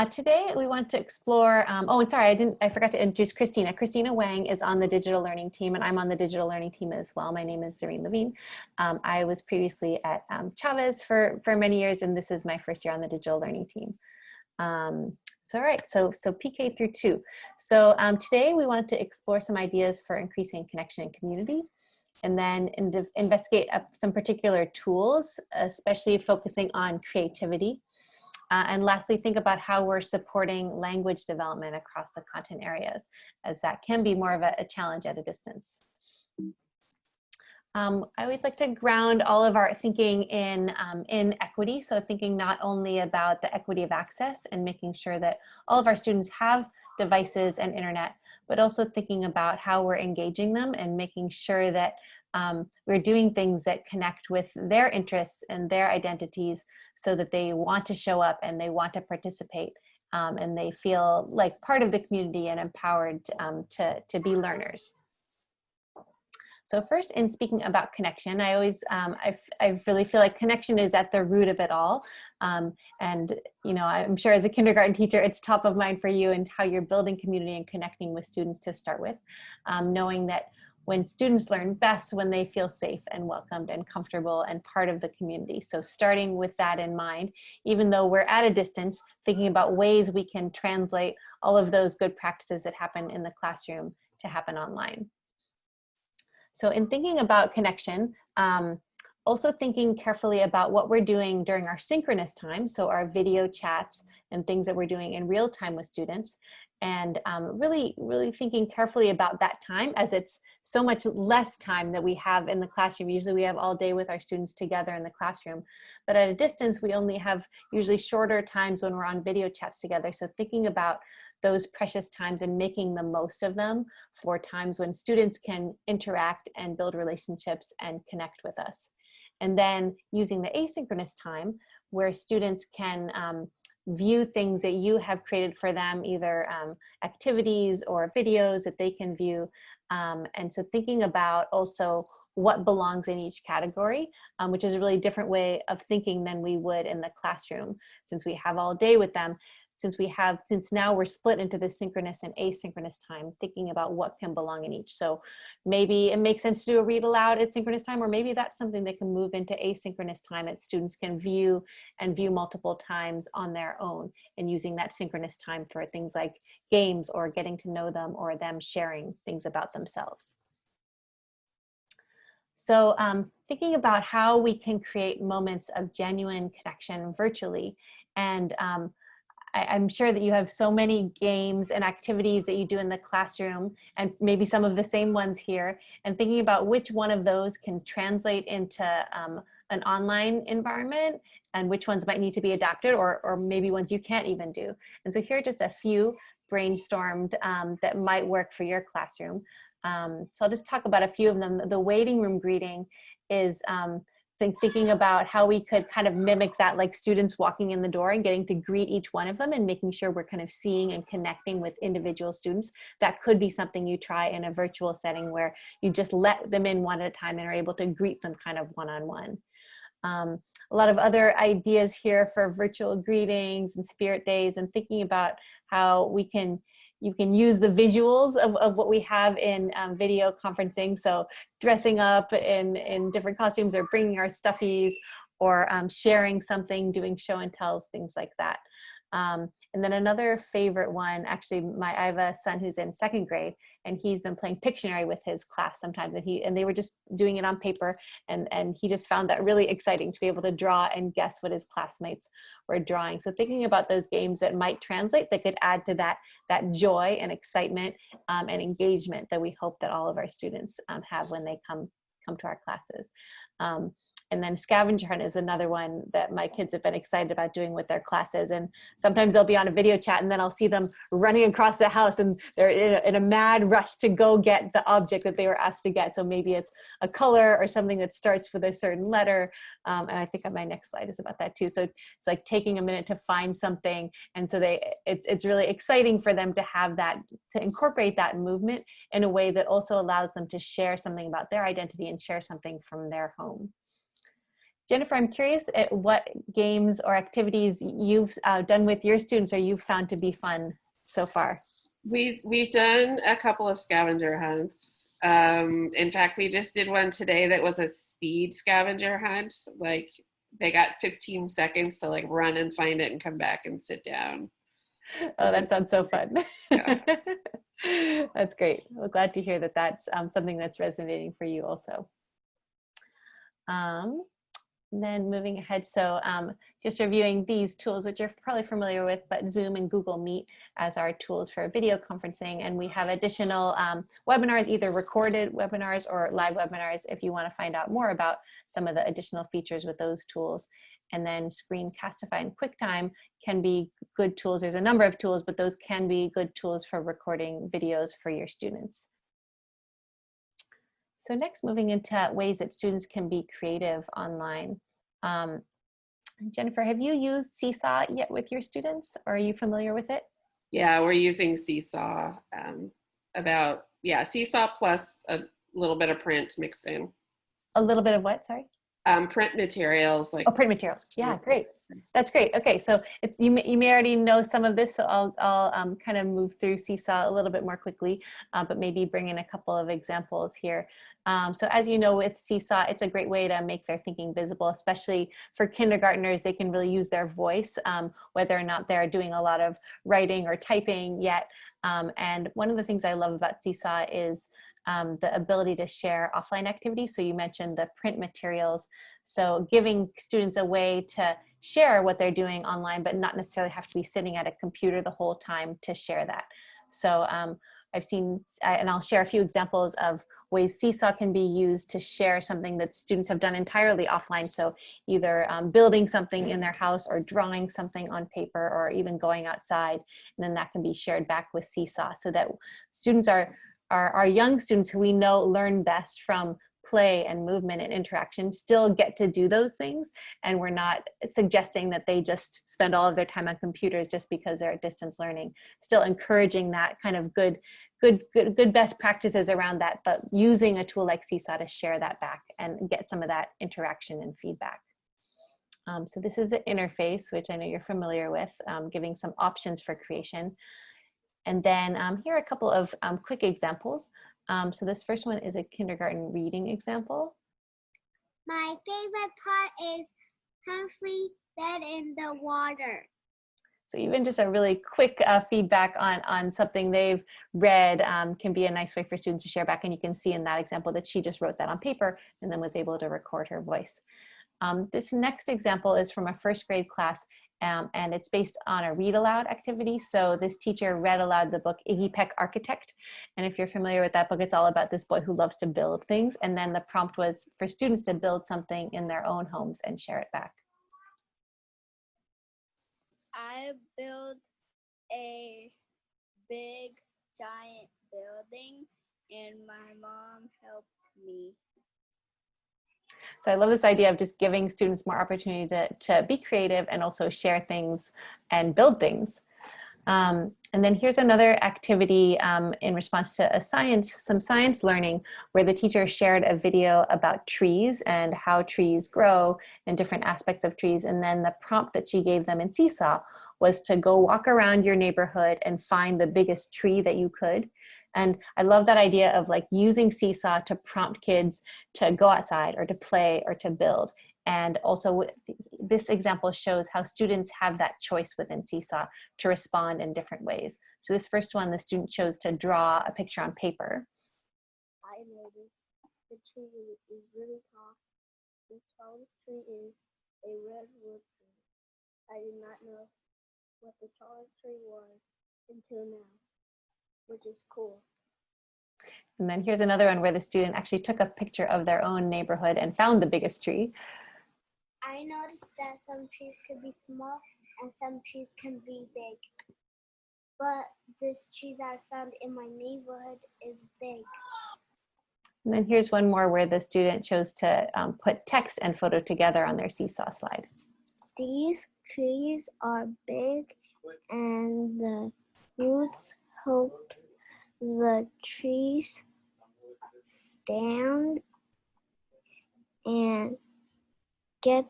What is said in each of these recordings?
Today we want to explore, oh, and sorry, I forgot to introduce Christina. Christina Wang is on the digital learning team, and I'm on the digital learning team as well. My name is Zareen Levine. I was previously at Chavez for many years, and this is my first year on the digital learning team. All right, so PK through 2. So today we wanted to explore some ideas for increasing connection and community, and then investigate some particular tools, especially focusing on creativity. And lastly, think about how we're supporting language development across the content areas, as that can be more of a challenge at a distance. I always like to ground all of our thinking in equity. So thinking not only about the equity of access and making sure that all of our students have devices and internet, but also thinking about how we're engaging them and making sure that we're doing things that connect with their interests and their identities so that they want to show up and they want to participate and they feel like part of the community and empowered to be learners. So first, in speaking about connection, I always, I really feel like connection is at the root of it all. And, you know, I'm sure as a kindergarten teacher, it's top of mind for you and how you're building community and connecting with students to start with, knowing that when students learn best when they feel safe and welcomed and comfortable and part of the community. So starting with that in mind, even though we're at a distance, thinking about ways we can translate all of those good practices that happen in the classroom to happen online. So in thinking about connection, also thinking carefully about what we're doing during our synchronous time, so our video chats and things that we're doing in real time with students, and really thinking carefully about that time, as it's so much less time that we have in the classroom. Usually we have all day with our students together in the classroom, but at a distance we only have usually shorter times when we're on video chats together. So thinking about those precious times and making the most of them for times when students can interact and build relationships and connect with us. And then using the asynchronous time where students can view things that you have created for them, either activities or videos that they can view. And so thinking about also what belongs in each category, which is a really different way of thinking than we would in the classroom, since we have all day with them. Since now we're split into the synchronous and asynchronous time, thinking about what can belong in each. So maybe it makes sense to do a read aloud at synchronous time, or maybe that's something that can move into asynchronous time that students can view and view multiple times on their own, and using that synchronous time for things like games or getting to know them or them sharing things about themselves. So thinking about how we can create moments of genuine connection virtually, and I'm sure that you have so many games and activities that you do in the classroom, and maybe some of the same ones here, and thinking about which one of those can translate into an online environment and which ones might need to be adapted, or maybe ones you can't even do. And so here are just a few brainstormed that might work for your classroom. So I'll just talk about a few of them. The waiting room greeting is thinking about how we could kind of mimic that, like students walking in the door and getting to greet each one of them and making sure we're kind of seeing and connecting with individual students. That could be something you try in a virtual setting where you just let them in one at a time and are able to greet them kind of one-on-one. A lot of other ideas here for virtual greetings and spirit days, and thinking about how you can use the visuals of what we have in video conferencing. So dressing up in different costumes, or bringing our stuffies, or sharing something, doing show and tells, things like that. And then another favorite one, actually, I have a son who's in 2nd grade, and he's been playing Pictionary with his class sometimes, and they were just doing it on paper, and he just found that really exciting to be able to draw and guess what his classmates were drawing. So thinking about those games that might translate, that could add to that joy and excitement and engagement that we hope that all of our students have when they come to our classes. And then scavenger hunt is another one that my kids have been excited about doing with their classes. And sometimes they'll be on a video chat, and then I'll see them running across the house, and they're in a mad rush to go get the object that they were asked to get. So maybe it's a color or something that starts with a certain letter. And I think on my next slide is about that too. So it's like taking a minute to find something. And so it's really exciting for them to have that, to incorporate that movement in a way that also allows them to share something about their identity and share something from their home. Jennifer, I'm curious at what games or activities you've done with your students or you've found to be fun so far. We've done a couple of scavenger hunts. In fact, we just did one today that was a speed scavenger hunt. Like they got 15 seconds to like run and find it and come back and sit down. Oh, that sounds so fun. Yeah. That's great. Well, glad to hear that that's something that's resonating for you also. Then moving ahead, so just reviewing these tools, which you're probably familiar with, but Zoom and Google Meet as our tools for video conferencing. And we have additional webinars, either recorded webinars or live webinars if you want to find out more about some of the additional features with those tools. And then Screencastify and QuickTime can be good tools. There's a number of tools, but those can be good tools for recording videos for your students. So next, moving into ways that students can be creative online. Jennifer, have you used Seesaw yet with your students, or are you familiar with it? Yeah, we're using Seesaw. Seesaw plus a little bit of print mixed in. A little bit of what, sorry? Print materials. Print materials. Yeah, great. That's great. Okay, so you may already know some of this, so I'll kind of move through Seesaw a little bit more quickly, but maybe bring in a couple of examples here. So as you know, with Seesaw, it's a great way to make their thinking visible, especially for kindergartners. They can really use their voice, whether or not they're doing a lot of writing or typing yet. And one of the things I love about Seesaw is the ability to share offline activities. So you mentioned the print materials. So giving students a way to share what they're doing online, but not necessarily have to be sitting at a computer the whole time to share that. So I've seen, and I'll share a few examples of ways Seesaw can be used to share something that students have done entirely offline. So either building something in their house or drawing something on paper or even going outside, and then that can be shared back with Seesaw so that students our young students, who we know learn best from play and movement and interaction, still get to do those things. And we're not suggesting that they just spend all of their time on computers just because they're at distance learning. Still encouraging that kind of good best practices around that, but using a tool like Seesaw to share that back and get some of that interaction and feedback. So this is the interface, which I know you're familiar with, giving some options for creation. And then here are a couple of quick examples. So this first one is a kindergarten reading example. My favorite part is Humphrey dead in the water. So even just a really quick feedback on something they've read can be a nice way for students to share back. And you can see in that example that she just wrote that on paper and then was able to record her voice. This next example is from a first grade class, and it's based on a read aloud activity. So this teacher read aloud the book Iggy Peck Architect. And if you're familiar with that book, it's all about this boy who loves to build things. And then the prompt was for students to build something in their own homes and share it back. I built a big giant building and my mom helped me. So I love this idea of just giving students more opportunity to be creative and also share things and build things. And then here's another activity in response to some science learning, where the teacher shared a video about trees and how trees grow and different aspects of trees. And then the prompt that she gave them in Seesaw was to go walk around your neighborhood and find the biggest tree that you could. And I love that idea of like using Seesaw to prompt kids to go outside or to play or to build. And also this example shows how students have that choice within Seesaw to respond in different ways. So this first one, the student chose to draw a picture on paper. I noticed the tree is really tall. The tallest tree is a redwood tree. I did not know what the tallest tree was until now, which is cool. And then here's another one where the student actually took a picture of their own neighborhood and found the biggest tree. I noticed that some trees could be small and some trees can be big. But this tree that I found in my neighborhood is big. And then here's one more where the student chose to put text and photo together on their Seesaw slide. These trees are big and the roots help the trees stand and get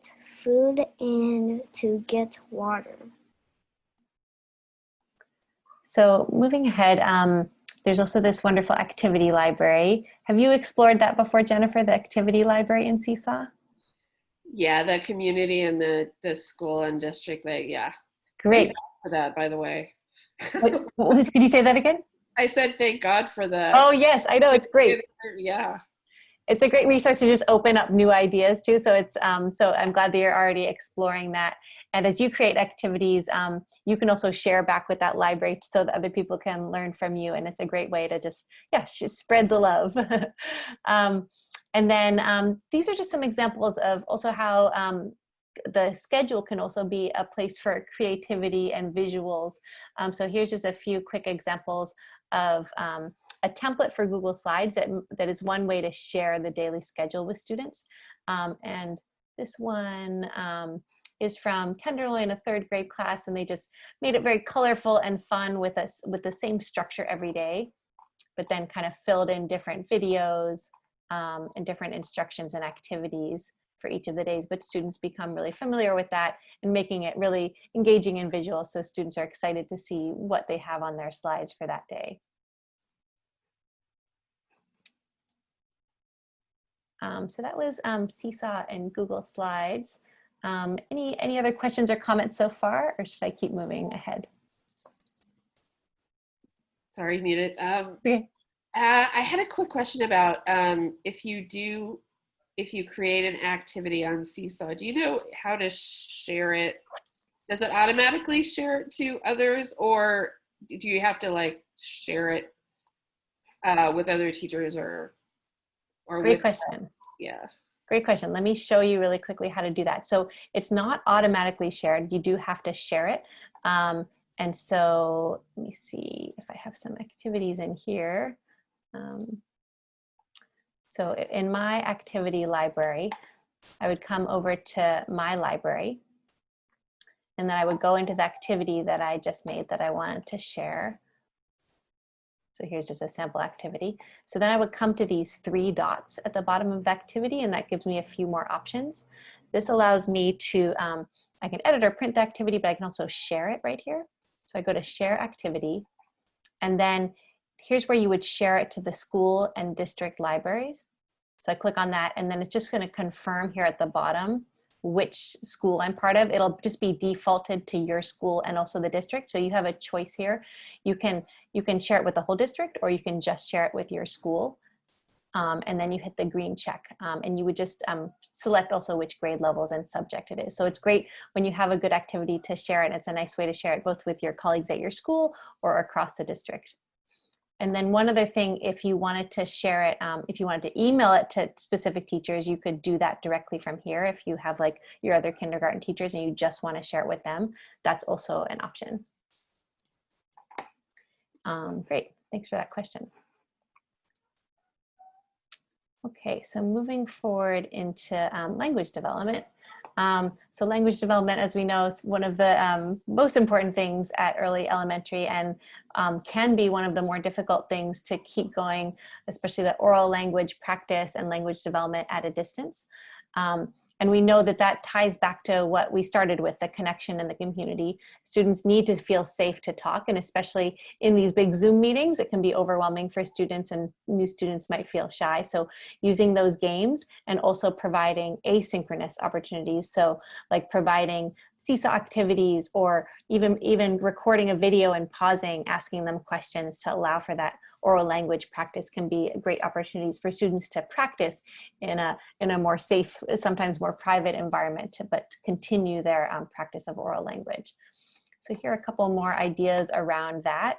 get water? So moving ahead, there's also this wonderful activity library. Have you explored that before, Jennifer, the activity library in Seesaw? Yeah, the community and the school and district, yeah. Great. Thank God for that, by the way. Could you say that again? I said thank God for that. Oh, yes, I know, it's great. Yeah. It's a great resource to just open up new ideas too. So it's so I'm glad that you're already exploring that. And as you create activities, you can also share back with that library so that other people can learn from you. And it's a great way to just spread the love. And then these are just some examples of also how the schedule can also be a place for creativity and visuals. So here's just a few quick examples of a template for Google Slides that is one way to share the daily schedule with students. And this one is from Tenderloin, a 3rd grade class, and they just made it very colorful and fun with us with the same structure every day, but then kind of filled in different videos and different instructions and activities for each of the days. But students become really familiar with that and making it really engaging and visual, so students are excited to see what they have on their slides for that day. So that was Seesaw and Google Slides. Any other questions or comments so far, or should I keep moving ahead? Sorry, muted. Okay. I had a quick question about if you create an activity on Seesaw, do you know how to share it? Does it automatically share it to others, or do you have to like share it with other teachers or Great question. Yeah. Great question. Let me show you really quickly how to do that. So it's not automatically shared. You do have to share it. And so let me see if I have some activities in here. So in my activity library, I would come over to my library, and then I would go into the activity that I just made that I wanted to share. So here's just a sample activity. So then I would come to these 3 dots at the bottom of the activity, and that gives me a few more options. This allows me to, I can edit or print the activity, but I can also share it right here. So I go to share activity, and then here's where you would share it to the school and district libraries. So I click on that, and then it's just going to confirm here at the bottom which school I'm part of. It'll just be defaulted to your school and also the district. So you have a choice here. You can share it with the whole district, or you can just share it with your school. And then you hit the green check, and you would just select also which grade levels and subject it is. So it's great when you have a good activity to share it. It's a nice way to share it both with your colleagues at your school or across the district. And then one other thing, if you wanted to share it, if you wanted to email it to specific teachers, you could do that directly from here. If you have like your other kindergarten teachers and you just want to share it with them, that's also an option. Great, thanks for that question. Okay, so moving forward into language development. So language development, as we know, is one of the most important things at early elementary, and can be one of the more difficult things to keep going, especially the oral language practice and language development at a distance. And we know that that ties back to what we started with, the connection in the community. Students need to feel safe to talk, and especially in these big Zoom meetings, it can be overwhelming for students, and new students might feel shy. So using those games and also providing asynchronous opportunities. So like providing Seesaw activities, or even recording a video and pausing, asking them questions to allow for that oral language practice can be great opportunities for students to practice in a more safe, sometimes more private environment, but continue their practice of oral language. So here are a couple more ideas around that.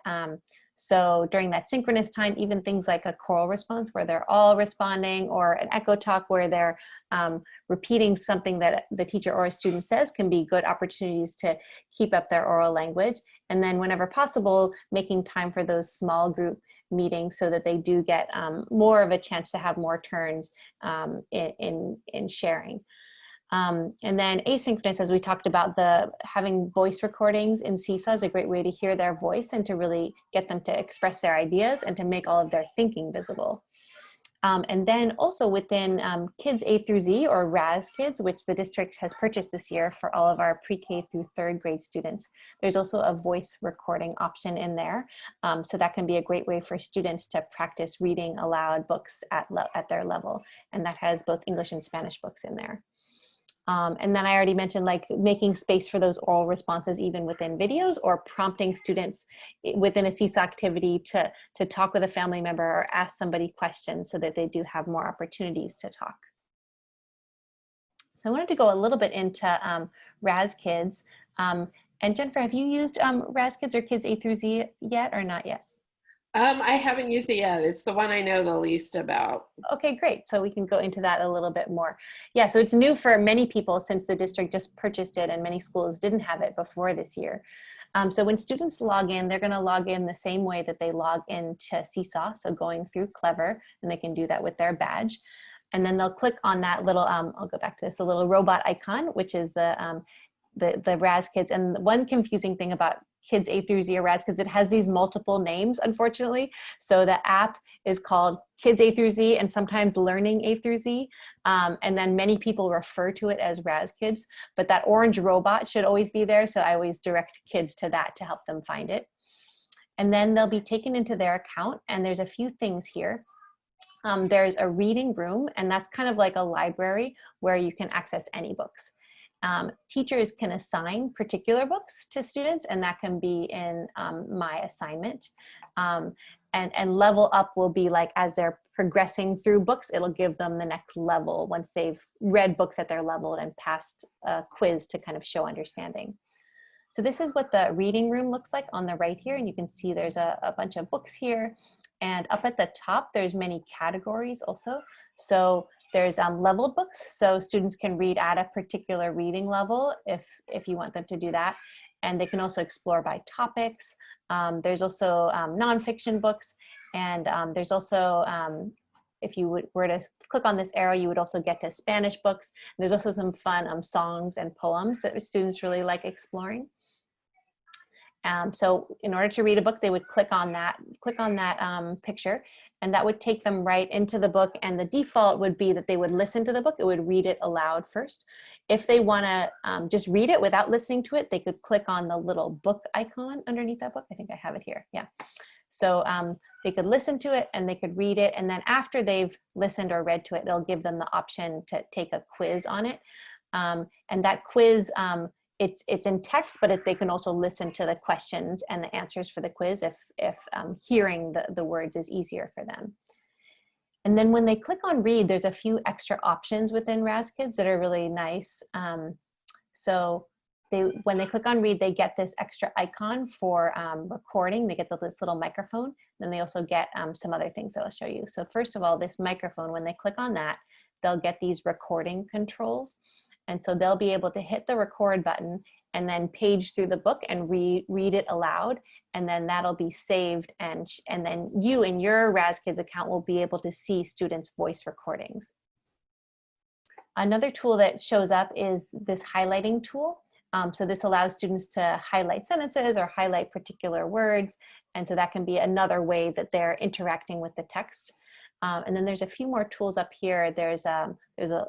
So during that synchronous time, even things like a choral response where they're all responding, or an echo talk where they're repeating something that the teacher or a student says, can be good opportunities to keep up their oral language. And then whenever possible, making time for those small group meetings so that they do get more of a chance to have more turns in sharing. And then asynchronous, as we talked about, having voice recordings in Seesaw is a great way to hear their voice and to really get them to express their ideas and to make all of their thinking visible. And then also within kids A through Z, or RAS kids, which the district has purchased this year for all of our pre-K through 3rd grade students, there's also a voice recording option in there. So that can be a great way for students to practice reading aloud books at their level. And that has both English and Spanish books in there. And then I already mentioned like making space for those oral responses even within videos, or prompting students within a Seesaw activity to talk with a family member or ask somebody questions so that they do have more opportunities to talk. So I wanted to go a little bit into RAS Kids. And Jennifer, have you used RAS Kids or Kids A through Z yet, or not yet? I haven't used it yet. It's the one I know the least about. Okay, great. So we can go into that a little bit more. Yeah, so it's new for many people since the district just purchased it, and many schools didn't have it before this year. So when students log in, they're going to log in the same way that they log into Seesaw, so going through Clever, and they can do that with their badge. And then they'll click on that little, I'll go back to this, a little robot icon, which is the RAS Kids. And one confusing thing about Kids A through Z or RAS Kids, it has these multiple names, unfortunately. So the app is called Kids A through Z, and sometimes Learning A through Z. And then many people refer to it as RAS Kids, but that orange robot should always be there. So I always direct kids to that to help them find it. And then they'll be taken into their account, and there's a few things here. There's a reading room, and that's kind of like a library where you can access any books. Teachers can assign particular books to students, and that can be in My Assignment. And level up will be like as they're progressing through books, it'll give them the next level once they've read books at their level and passed a quiz to kind of show understanding. So this is what the reading room looks like on the right here, and you can see there's a bunch of books here. And up at the top, there's many categories also. So there's leveled books, so students can read at a particular reading level if you want them to do that. And they can also explore by topics. There's also nonfiction books, and there's also, if you were to click on this arrow, you would also get to Spanish books. There's also some fun songs and poems that students really like exploring. So in order to read a book, they would click on that picture, and that would take them right into the book. And the default would be that they would listen to the book. It would read it aloud first. If they want to just read it without listening to it, they could click on the little book icon underneath that book. I think I have it here. Yeah. So they could listen to it and they could read it. And then after they've listened or read to it, they'll give them the option to take a quiz on it. And that quiz, it's in text, but they can also listen to the questions and the answers for the quiz if hearing the words is easier for them. And then when they click on read, there's a few extra options within RAS Kids that are really nice. So when they click on read, they get this extra icon for recording. They get this little microphone. Then they also get some other things that I'll show you. So first of all, this microphone, when they click on that, they'll get these recording controls. And so they'll be able to hit the record button and then page through the book and read it aloud. And then that'll be saved. And then you in your RAS Kids account will be able to see students' voice recordings. Another tool that shows up is this highlighting tool. So this allows students to highlight sentences or highlight particular words. And so that can be another way that they're interacting with the text. And then there's a few more tools up here. There's a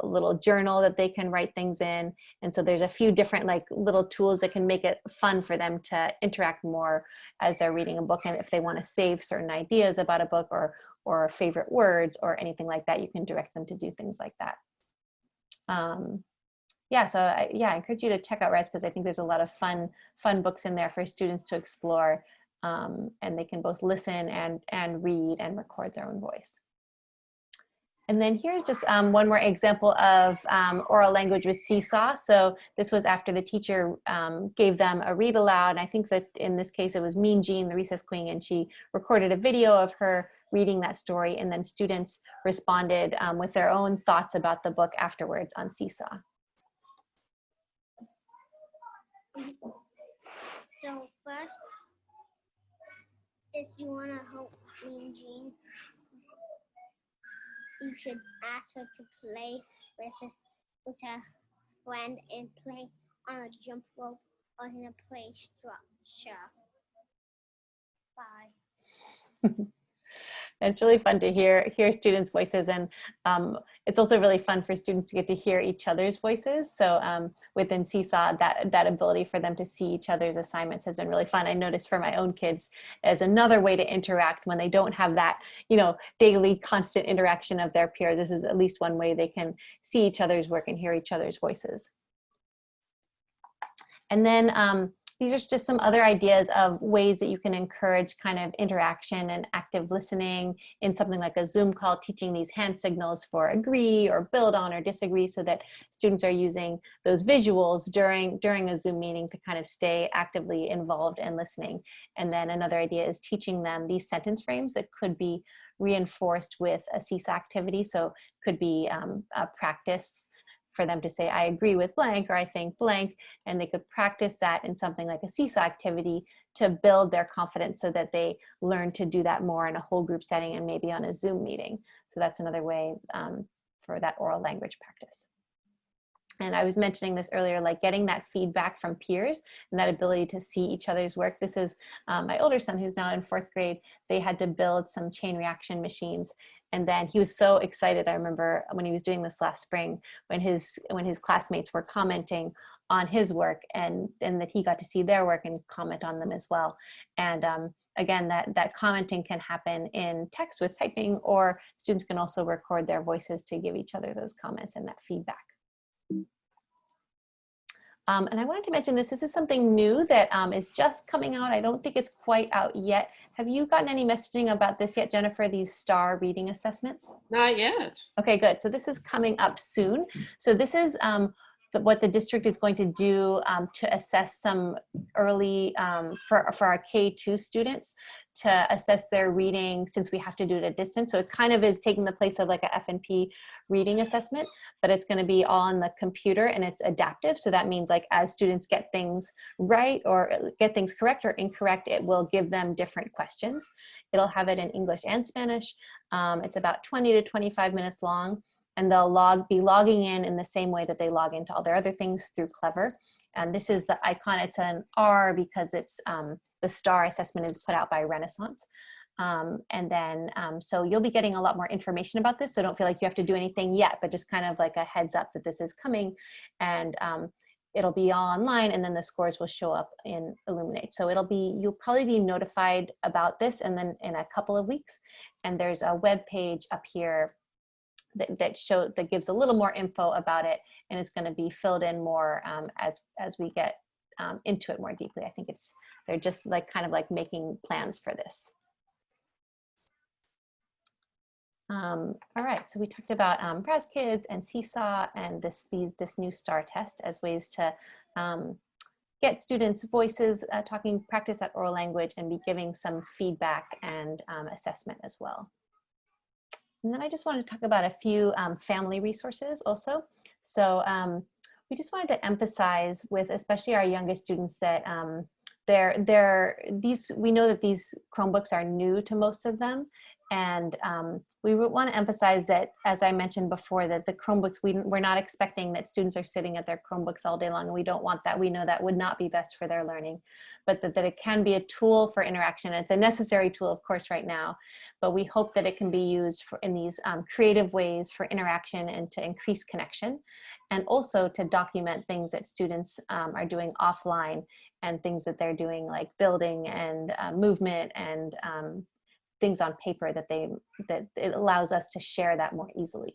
little journal that they can write things in. And so there's a few different like little tools that can make it fun for them to interact more as they're reading a book. And if they want to save certain ideas about a book or favorite words or anything like that, you can direct them to do things like that. Yeah, so I encourage you to check out RAS because I think there's a lot of fun books in there for students to explore. And they can both listen and read and record their own voice. And then here's just one more example of oral language with Seesaw. So this was after the teacher gave them a read aloud. And I think that in this case, it was Mean Jean, the recess queen, and she recorded a video of her reading that story. And then students responded with their own thoughts about the book afterwards on Seesaw. So first, if you want to help Mean Jean, you should ask her to play with a friend and play on a jump rope or in a play structure. Bye. And it's really fun to hear students' voices, and it's also really fun for students to get to hear each other's voices. So within Seesaw, that ability for them to see each other's assignments has been really fun. I noticed for my own kids as another way to interact when they don't have that, you know, daily constant interaction of their peers. This is at least one way they can see each other's work and hear each other's voices. And then these are just some other ideas of ways that you can encourage kind of interaction and active listening in something like a Zoom call, teaching these hand signals for agree or build on or disagree, so that students are using those visuals during a Zoom meeting to kind of stay actively involved and listening. And then another idea is teaching them these sentence frames that could be reinforced with a Seesaw activity. So could be a practice for them to say, I agree with blank, or I think blank, and they could practice that in something like a Seesaw activity to build their confidence so that they learn to do that more in a whole group setting and maybe on a Zoom meeting. So that's another way for that oral language practice. And I was mentioning this earlier, like getting that feedback from peers and that ability to see each other's work. This is my older son, who's now in 4th grade. They had to build some chain reaction machines. And then he was so excited. I remember when he was doing this last spring, when his classmates were commenting on his work, and that he got to see their work and comment on them as well. And again, that commenting can happen in text with typing, or students can also record their voices to give each other those comments and that feedback. And I wanted to mention this. This is something new that is just coming out. I don't think it's quite out yet. Have you gotten any messaging about this yet, Jennifer, these STAR reading assessments? Not yet. Okay, good. So this is coming up soon. So this is what the district is going to do to assess some early, for our K-2 students, to assess their reading, since we have to do it at distance. So it kind of is taking the place of like a F&P reading assessment, but it's going to be all on the computer, and it's adaptive. So that means, like, as students get things right or get things correct or incorrect, it will give them different questions. It'll have it in English and Spanish. It's about 20 to 25 minutes long, and they'll be logging in the same way that they log into all their other things through Clever. And this is the icon. It's an R because it's the STAR assessment is put out by Renaissance. And then, so you'll be getting a lot more information about this. So don't feel like you have to do anything yet, but just kind of like a heads up that this is coming. And it'll be all online, and then the scores will show up in Illuminate. So you'll probably be notified about this, and then in a couple of weeks. And there's a web page up here that gives a little more info about it, and it's going to be filled in more as we get into it more deeply. I think they're just like kind of like making plans for this. All right, so we talked about Braz Kids and Seesaw and this new STAR test as ways to get students' voices, practice that oral language, and be giving some feedback and assessment as well. And then I just wanted to talk about a few family resources also. So we just wanted to emphasize with especially our youngest students that we know that these Chromebooks are new to most of them. And we want to emphasize that, as I mentioned before, that the Chromebooks, we're not expecting that students are sitting at their Chromebooks all day long, and we don't want that. We know that would not be best for their learning, but that it can be a tool for interaction. It's a necessary tool, of course, right now, but we hope that it can be used in these creative ways for interaction and to increase connection, and also to document things that students are doing offline, and things that they're doing like building and movement and things on paper that it allows us to share that more easily.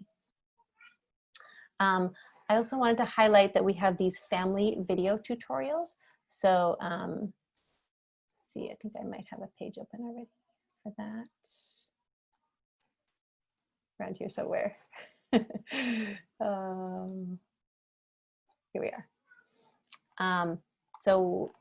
I also wanted to highlight that we have these family video tutorials. So let's see, I think I might have a page open already for that. Around here somewhere. Here we are. So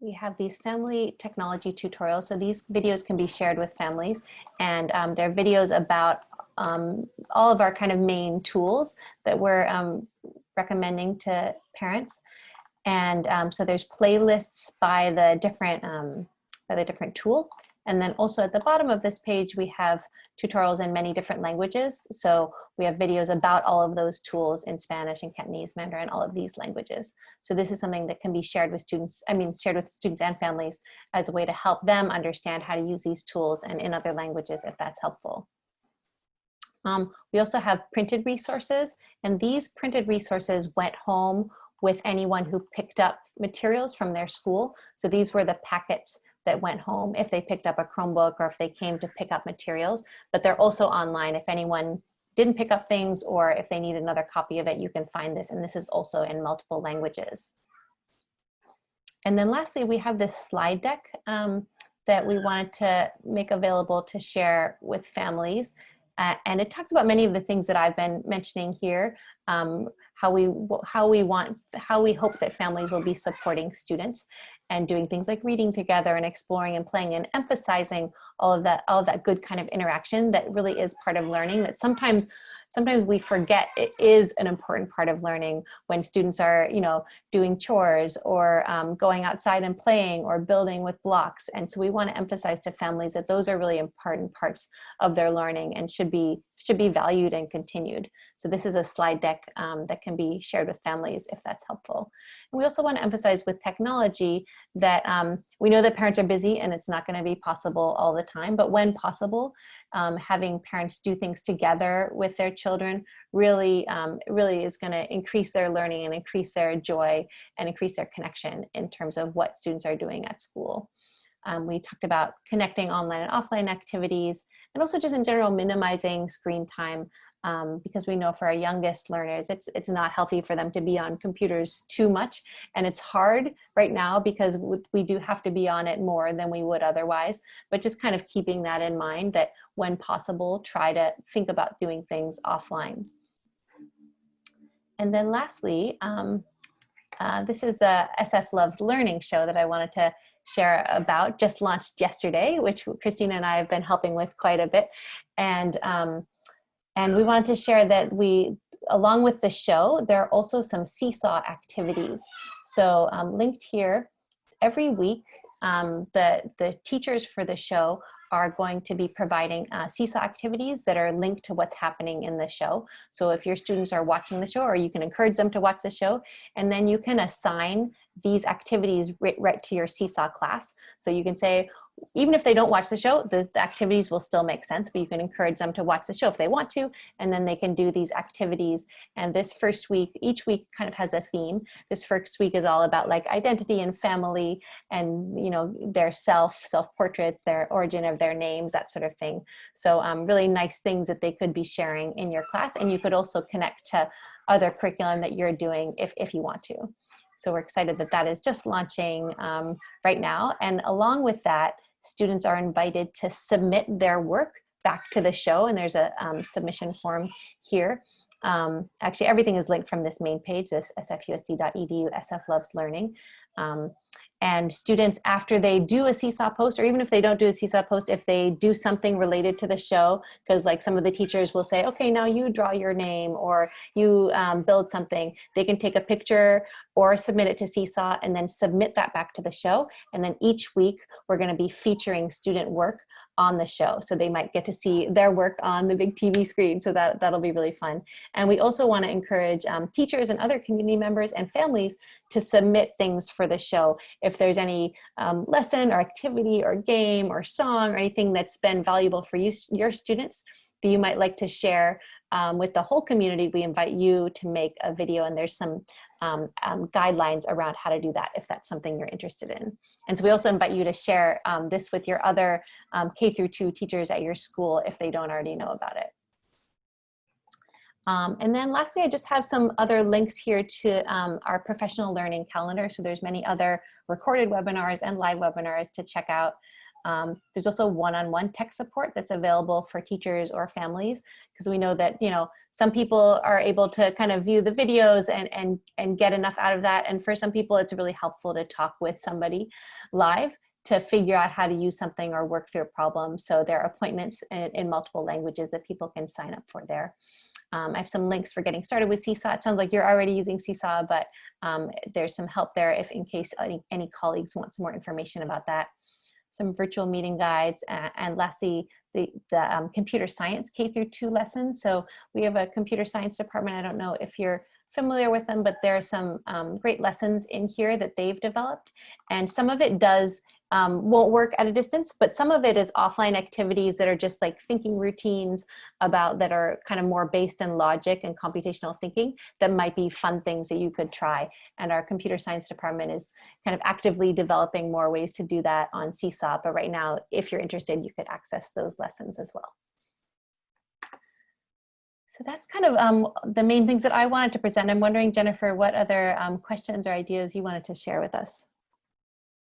we have these family technology tutorials. So these videos can be shared with families, and they're videos about all of our kind of main tools that we're recommending to parents. And so there's playlists by the different tool. And then also at the bottom of this page, we have tutorials in many different languages. So we have videos about all of those tools in Spanish and Cantonese, Mandarin, all of these languages. So this is something that can be shared with students, shared with students and families as a way to help them understand how to use these tools and in other languages if that's helpful. We also have printed resources, and these printed resources went home with anyone who picked up materials from their school. So these were the packets that went home if they picked up a Chromebook or if they came to pick up materials, but they're also online. If anyone didn't pick up things or if they need another copy of it, you can find this, and this is also in multiple languages. And then lastly, we have this slide deck that we wanted to make available to share with families. And it talks about many of the things that I've been mentioning here, how we hope that families will be supporting students and doing things like reading together and exploring and playing and emphasizing all of that good kind of interaction that really is part of learning, that sometimes we forget it is an important part of learning when students are, doing chores or going outside and playing or building with blocks. And so we want to emphasize to families that those are really important parts of their learning and should be valued and continued. So this is a slide deck that can be shared with families if that's helpful. And we also want to emphasize with technology that we know that parents are busy and it's not going to be possible all the time, but when possible, having parents do things together with their children really is going to increase their learning and increase their joy and increase their connection in terms of what students are doing at school. We talked about connecting online and offline activities, and also just in general minimizing screen time, because we know for our youngest learners, it's not healthy for them to be on computers too much. And it's hard right now because we do have to be on it more than we would otherwise, but just kind of keeping that in mind that when possible, try to think about doing things offline. And then lastly, this is the SF Loves Learning show that I wanted to share about, just launched yesterday, which Christina and I have been helping with quite a bit. And we wanted to share that along with the show, there are also some seesaw activities. So linked here, every week, the teachers for the show are going to be providing seesaw activities that are linked to what's happening in the show. So if your students are watching the show, or you can encourage them to watch the show, and then you can assign these activities right to your seesaw class. So you can say, even if they don't watch the show, the activities will still make sense, but you can encourage them to watch the show if they want to, and then they can do these activities. And this first week, each week kind of has a theme. This first week is all about like identity and family and, their self-portraits, their origin of their names, that sort of thing. So really nice things that they could be sharing in your class. And you could also connect to other curriculum that you're doing if you want to. So we're excited that is just launching right now. And along with that, students are invited to submit their work back to the show, and there's a submission form here. Actually, everything is linked from this main page, this sfusd.edu, SF Loves Learning. And students, after they do a seesaw post, or even if they don't do a seesaw post, if they do something related to the show, because like some of the teachers will say, okay, now you draw your name, or you build something, they can take a picture or submit it to Seesaw and then submit that back to the show. And then each week we're going to be featuring student work on the show. So they might get to see their work on the big TV screen. So that'll be really fun. And we also want to encourage teachers and other community members and families to submit things for the show. If there's any lesson or activity or game or song or anything that's been valuable for you, your students, that you might like to share with the whole community, we invite you to make a video, and there's some guidelines around how to do that if that's something you're interested in. And so we also invite you to share this with your other K-2 teachers at your school if they don't already know about it. And then lastly, I just have some other links here to our professional learning calendar. So there's many other recorded webinars and live webinars to check out. There's also one-on-one tech support that's available for teachers or families, because we know that, some people are able to kind of view the videos and get enough out of that. And for some people, it's really helpful to talk with somebody live to figure out how to use something or work through a problem. So there are appointments in multiple languages that people can sign up for there. I have some links for getting started with Seesaw. It sounds like you're already using Seesaw, but there's some help there in case any colleagues want some more information about that. some virtual meeting guides, and lastly, the computer science K through 2 lessons. So we have a computer science department. I don't know if you're familiar with them, but there are some great lessons in here that they've developed. And some of it won't work at a distance, but some of it is offline activities that are just like thinking routines that are kind of more based in logic and computational thinking that might be fun things that you could try. And our computer science department is kind of actively developing more ways to do that on Seesaw. But right now, if you're interested, you could access those lessons as well. So that's kind of the main things that I wanted to present. I'm wondering, Jennifer, what other questions or ideas you wanted to share with us?